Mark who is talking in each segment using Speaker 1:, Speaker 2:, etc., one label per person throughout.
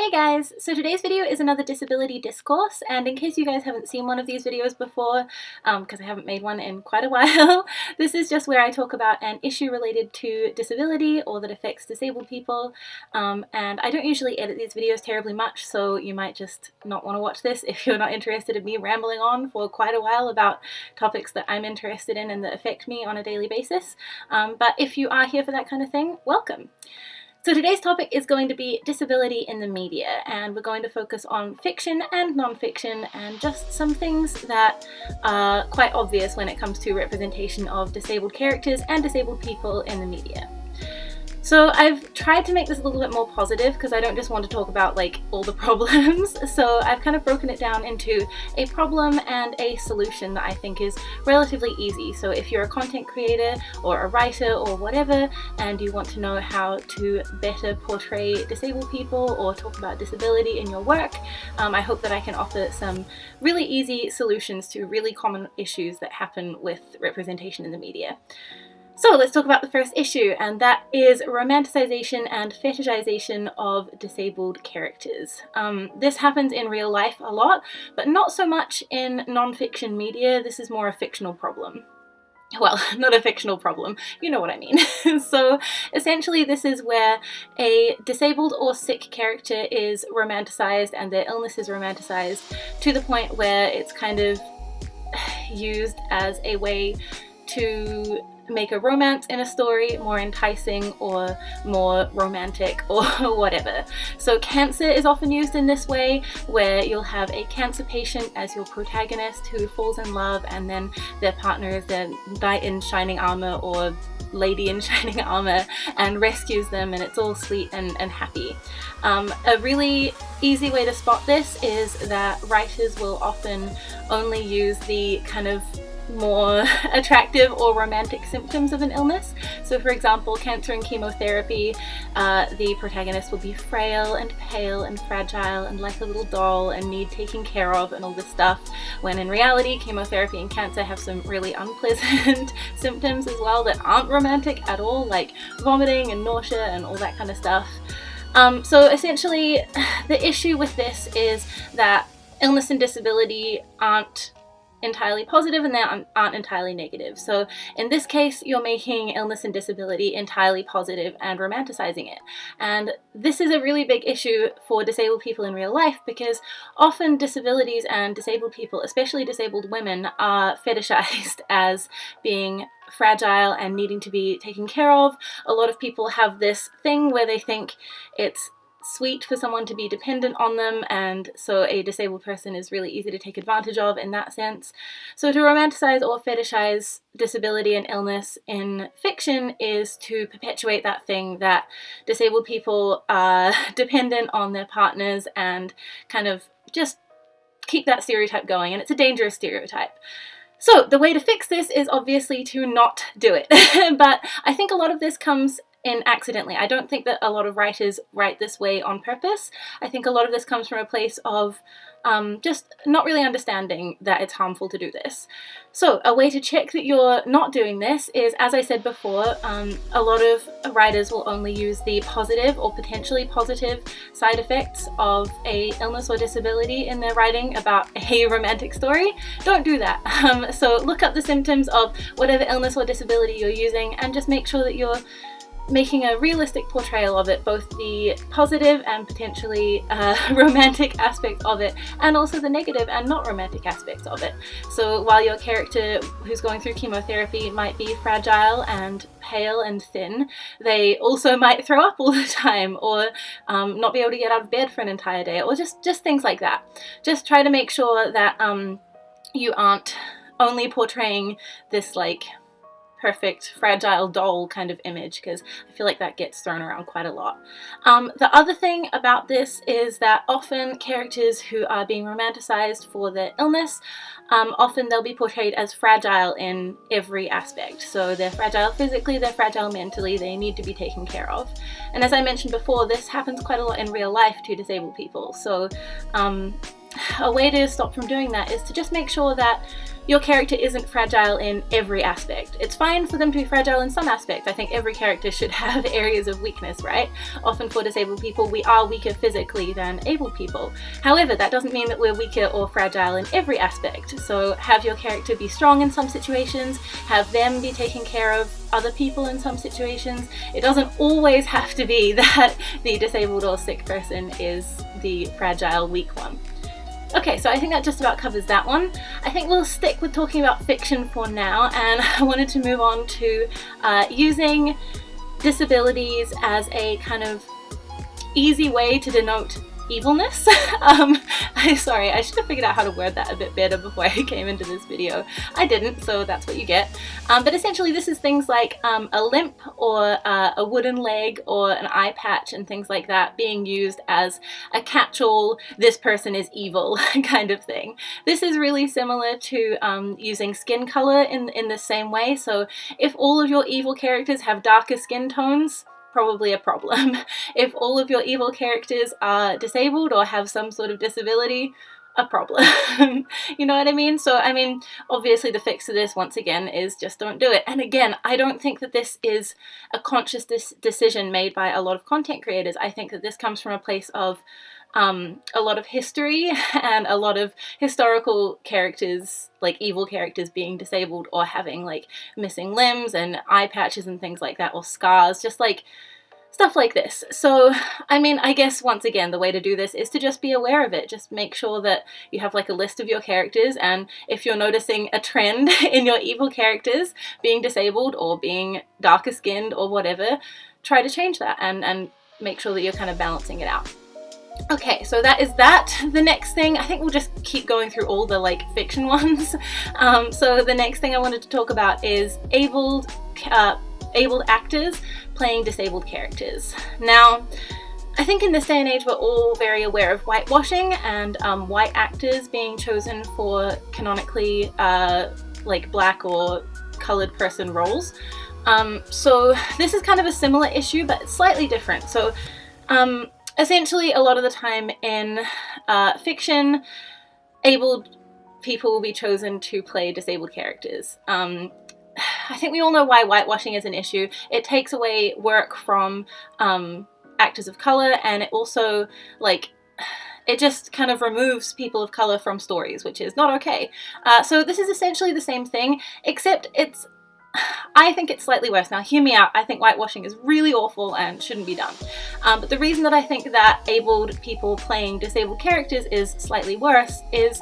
Speaker 1: Hey guys! So today's video is another disability discourse, and in case you guys haven't seen one of these videos before, because I haven't made one in quite a while, this is just where I talk about an issue related to disability or that affects disabled people, and I don't usually edit these videos terribly much, so you might just not want to watch this if you're not interested in me rambling on for quite a while about topics that I'm interested in and that affect me on a daily basis. But if you are here for that kind of thing, welcome! So today's topic is going to be disability in the media, and we're going to focus on fiction and non-fiction and just some things that are quite obvious when it comes to representation of disabled characters and disabled people in the media. So I've tried to make this a little bit more positive because I don't just want to talk about like all the problems, so I've kind of broken it down into a problem and a solution that I think is relatively easy. So if you're a content creator or a writer or whatever and you want to know how to better portray disabled people or talk about disability in your work, I hope that I can offer some really easy solutions to really common issues that happen with representation in the media. So let's talk about the first issue, and that is romanticization and fetishization of disabled characters. This happens in real life a lot, but not so much in non-fiction media. This is more a fictional problem. Well, not a fictional problem, you know what I mean. So essentially this is where a disabled or sick character is romanticized and their illness is romanticized to the point where it's kind of used as a way to make a romance in a story more enticing or more romantic or whatever. So cancer is often used in this way, where you'll have a cancer patient as your protagonist who falls in love, and then their partner is their knight in shining armor or lady in shining armor and rescues them, and it's all sweet and happy. A really easy way to spot this is that writers will often only use the kind of more attractive or romantic symptoms of an illness. So for example, cancer and chemotherapy, the protagonist will be frail and pale and fragile and like a little doll and need taking care of and all this stuff, when in reality chemotherapy and cancer have some really unpleasant symptoms as well that aren't romantic at all, like vomiting and nausea and all that kind of stuff. So essentially the issue with this is that illness and disability aren't entirely positive and they aren't entirely negative. So in this case, you're making illness and disability entirely positive and romanticizing it. And this is a really big issue for disabled people in real life, because often disabilities and disabled people, especially disabled women, are fetishized as being fragile and needing to be taken care of. A lot of people have this thing where they think it's sweet for someone to be dependent on them, and so a disabled person is really easy to take advantage of in that sense. So to romanticize or fetishize disability and illness in fiction is to perpetuate that thing that disabled people are dependent on their partners and kind of just keep that stereotype going, and it's a dangerous stereotype. So the way to fix this is obviously to not do it. But I think a lot of this comes in accidentally. I don't think that a lot of writers write this way on purpose. I think a lot of this comes from a place of just not really understanding that it's harmful to do this. So a way to check that you're not doing this is, as I said before, a lot of writers will only use the positive or potentially positive side effects of a illness or disability in their writing about a romantic story. Don't do that. So look up the symptoms of whatever illness or disability you're using and just make sure that you're making a realistic portrayal of it, both the positive and potentially romantic aspects of it, and also the negative and not romantic aspects of it. So while your character who's going through chemotherapy might be fragile and pale and thin, they also might throw up all the time, or not be able to get out of bed for an entire day, or just things like that. Just try to make sure that you aren't only portraying this like perfect fragile doll kind of image, because I feel like that gets thrown around quite a lot. The other thing about this is that often characters who are being romanticized for their illness, often they'll be portrayed as fragile in every aspect. So they're fragile physically, they're fragile mentally, they need to be taken care of. And as I mentioned before, this happens quite a lot in real life to disabled people. So a way to stop from doing that is to just make sure that your character isn't fragile in every aspect. It's fine for them to be fragile in some aspects. I think every character should have areas of weakness, right? Often for disabled people, we are weaker physically than able people. However, that doesn't mean that we're weaker or fragile in every aspect. So have your character be strong in some situations, have them be taking care of other people in some situations. It doesn't always have to be that the disabled or sick person is the fragile, weak one. Okay, so I think that just about covers that one. I think we'll stick with talking about fiction for now, and I wanted to move on to using disabilities as a kind of easy way to denote evilness. Sorry, I should have figured out how to word that a bit better before I came into this video. I didn't, so that's what you get. But essentially this is things like a limp or a wooden leg or an eye patch and things like that being used as a catch-all, this person is evil kind of thing. This is really similar to using skin color in the same way. So if all of your evil characters have darker skin tones, probably a problem. If all of your evil characters are disabled or have some sort of disability, a problem. You know what I mean? So, I mean, obviously the fix to this, once again, is just don't do it. And again, I don't think that this is a conscious decision made by a lot of content creators. I think that this comes from a place of a lot of history and a lot of historical characters, like evil characters, being disabled or having like missing limbs and eye patches and things like that, or scars, just like stuff like this. So, I mean, I guess once again, the way to do this is to just be aware of it. Just make sure that you have like a list of your characters, and if you're noticing a trend in your evil characters being disabled or being darker skinned or whatever, try to change that and make sure that you're kind of balancing it out. Okay, so that is that. The next thing, I think we'll just keep going through all the like fiction ones. So the next thing I wanted to talk about is abled actors playing disabled characters. Now, I think in this day and age we're all very aware of whitewashing and white actors being chosen for canonically like black or colored person roles. So this is kind of a similar issue, but it's slightly different. So essentially, a lot of the time in fiction, abled people will be chosen to play disabled characters. I think we all know why whitewashing is an issue. It takes away work from actors of color, and it also, like, it just kind of removes people of color from stories, which is not okay. So this is essentially the same thing, except I think it's slightly worse. Now, hear me out. I think whitewashing is really awful and shouldn't be done. But the reason that I think that abled people playing disabled characters is slightly worse is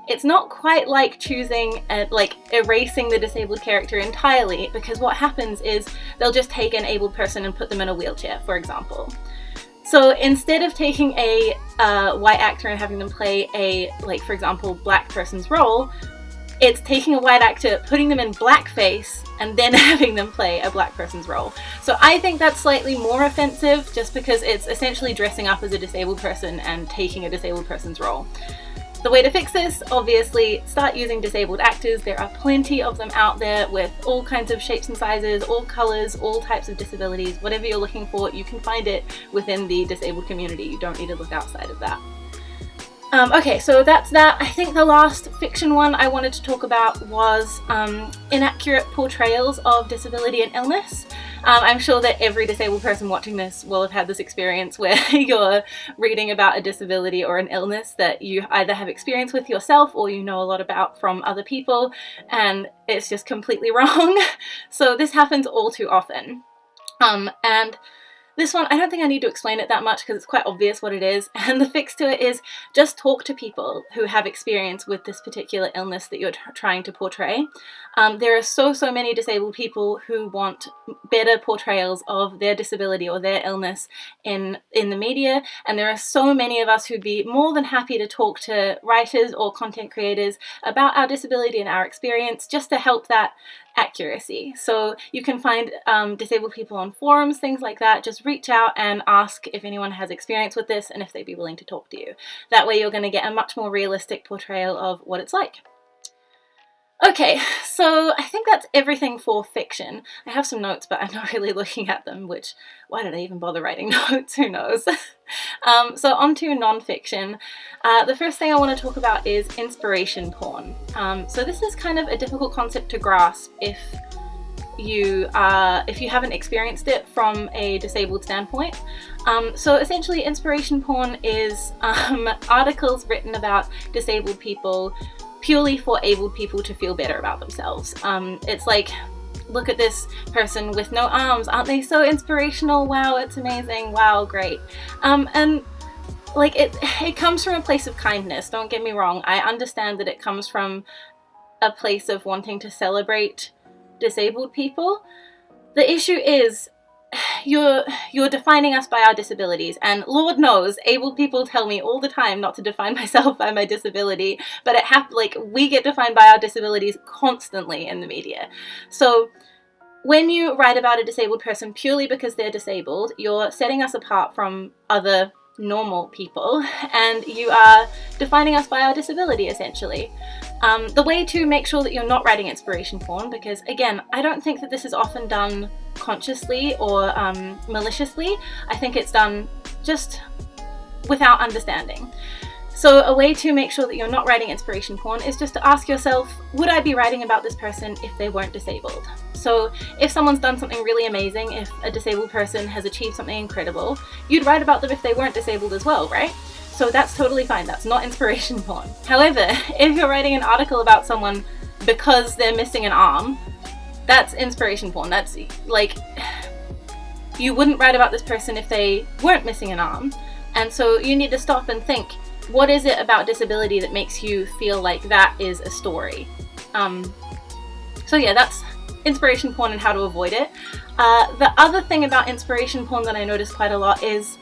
Speaker 1: it's not quite like choosing, like erasing the disabled character entirely, because what happens is they'll just take an abled person and put them in a wheelchair, for example. So instead of taking a white actor and having them play a, like, for example, black person's role, it's taking a white actor, putting them in blackface, and then having them play a black person's role. So I think that's slightly more offensive, just because it's essentially dressing up as a disabled person and taking a disabled person's role. The way to fix this, obviously, start using disabled actors. There are plenty of them out there with all kinds of shapes and sizes, all colors, all types of disabilities. Whatever you're looking for, you can find it within the disabled community. You don't need to look outside of that. Okay, so that's that. I think the last fiction one I wanted to talk about was inaccurate portrayals of disability and illness. I'm sure that every disabled person watching this will have had this experience where you're reading about a disability or an illness that you either have experience with yourself or you know a lot about from other people, and it's just completely wrong. So this happens all too often. And this one, I don't think I need to explain it that much because it's quite obvious what it is, and the fix to it is just talk to people who have experience with this particular illness that you're trying to portray. There are so many disabled people who want better portrayals of their disability or their illness in the media, and there are so many of us who'd be more than happy to talk to writers or content creators about our disability and our experience just to help that accuracy. So you can find disabled people on forums, things like that. Just reach out and ask if anyone has experience with this and if they'd be willing to talk to you. That way you're going to get a much more realistic portrayal of what it's like. Okay, so I think that's everything for fiction. I have some notes, but I'm not really looking at them, which, why did I even bother writing notes? Who knows? So on to non-fiction. The first thing I want to talk about is inspiration porn. So this is kind of a difficult concept to grasp if you haven't experienced it from a disabled standpoint. So essentially inspiration porn is articles written about disabled people purely for abled people to feel better about themselves. It's like, look at this person with no arms, aren't they so inspirational? Wow, it's amazing, wow, great. And like it comes from a place of kindness, don't get me wrong. I understand that it comes from a place of wanting to celebrate disabled people. The issue is you're defining us by our disabilities, and Lord knows abled people tell me all the time not to define myself by my disability, but we get defined by our disabilities constantly in the media. So when you write about a disabled person purely because they're disabled, you're setting us apart from other normal people, and you are defining us by our disability, essentially. The way to make sure that you're not writing inspiration porn, because again, I don't think that this is often done consciously or maliciously. I think it's done just without understanding. So a way to make sure that you're not writing inspiration porn is just to ask yourself, would I be writing about this person if they weren't disabled? So if someone's done something really amazing, if a disabled person has achieved something incredible, you'd write about them if they weren't disabled as well, right? So that's totally fine, that's not inspiration porn. However, if you're writing an article about someone because they're missing an arm, that's inspiration porn. That's like, you wouldn't write about this person if they weren't missing an arm. And so you need to stop and think, what is it about disability that makes you feel like that is a story? So yeah, that's inspiration porn and how to avoid it. The other thing about inspiration porn that I notice quite a lot is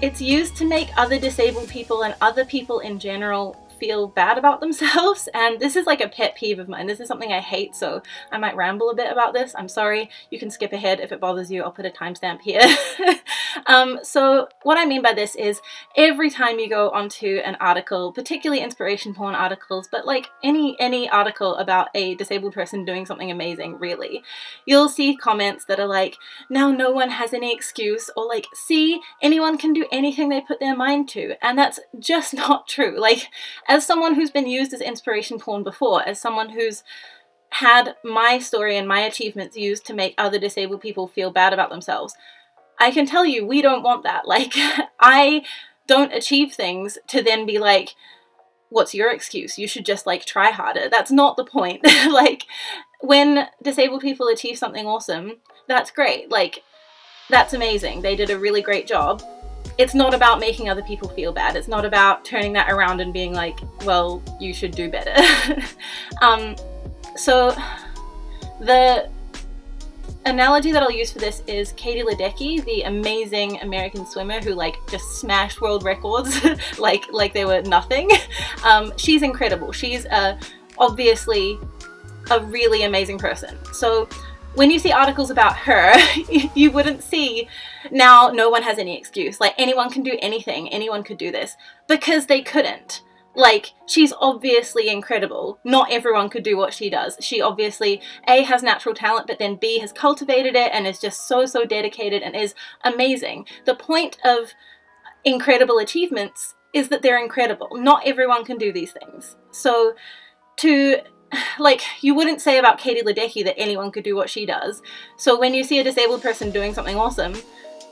Speaker 1: it's used to make other disabled people and other people in general feel bad about themselves, and this is like a pet peeve of mine. This is something I hate, so I might ramble a bit about this. I'm sorry, you can skip ahead if it bothers you. I'll put a timestamp here. So what I mean by this is every time you go onto an article, particularly inspiration porn articles, but like any article about a disabled person doing something amazing, really, you'll see comments that are like, now no one has any excuse, or like, see, anyone can do anything they put their mind to. And that's just not true. Like, as someone who's been used as inspiration porn before, as someone who's had my story and my achievements used to make other disabled people feel bad about themselves, I can tell you, we don't want that. Like, I don't achieve things to then be like, what's your excuse? You should just like try harder. That's not the point. Like, when disabled people achieve something awesome, that's great. Like, that's amazing. They did a really great job. It's not about making other people feel bad. It's not about turning that around and being like, well, you should do better. So the analogy that I'll use for this is Katie Ledecky, the amazing American swimmer who like just smashed world records like they were nothing. She's incredible. She's obviously a really amazing person. So when you see articles about her, you wouldn't see, now no one has any excuse. Like, anyone can do anything. Anyone could do this. Because they couldn't. Like, she's obviously incredible. Not everyone could do what she does. She obviously, A, has natural talent, but then B, has cultivated it and is just so dedicated and is amazing. The point of incredible achievements is that they're incredible. Not everyone can do these things. So like, you wouldn't say about Katie Ledecky that anyone could do what she does. So when you see a disabled person doing something awesome,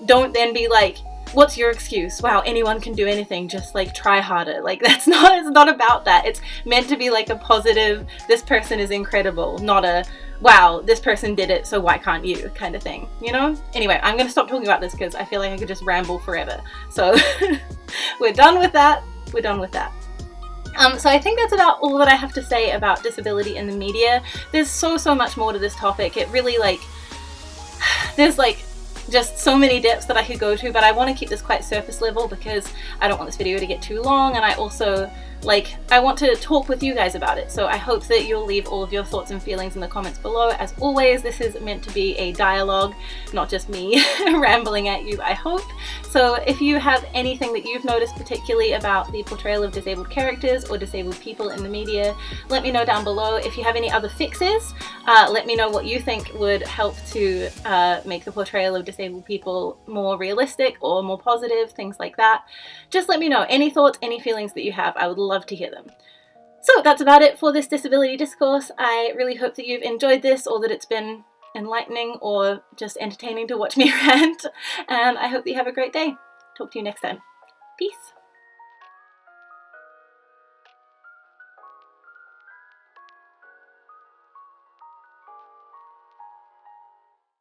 Speaker 1: don't then be like, what's your excuse? Wow, anyone can do anything, just like try harder. Like, it's not about that. It's meant to be like a positive, this person is incredible, not a, wow, this person did it, so why can't you, kind of thing, you know? Anyway, I'm gonna stop talking about this because I feel like I could just ramble forever. So we're done with that. We're done with that. So I think that's about all that I have to say about disability in the media. There's so much more to this topic. It really, like, there's like just so many depths that I could go to, but I want to keep this quite surface level because I don't want this video to get too long, and I also I want to talk with you guys about it. So I hope that you'll leave all of your thoughts and feelings in the comments below. As always, this is meant to be a dialogue, not just me rambling at you, I hope. So if you have anything that you've noticed particularly about the portrayal of disabled characters or disabled people in the media, let me know down below. If you have any other fixes, let me know what you think would help to make the portrayal of disabled people more realistic or more positive, things like that. Just let me know any thoughts, any feelings that you have. I would love to hear them. So that's about it for this disability discourse. I really hope that you've enjoyed this, or that it's been enlightening or just entertaining to watch me rant, and I hope that you have a great day. Talk to you next time. Peace.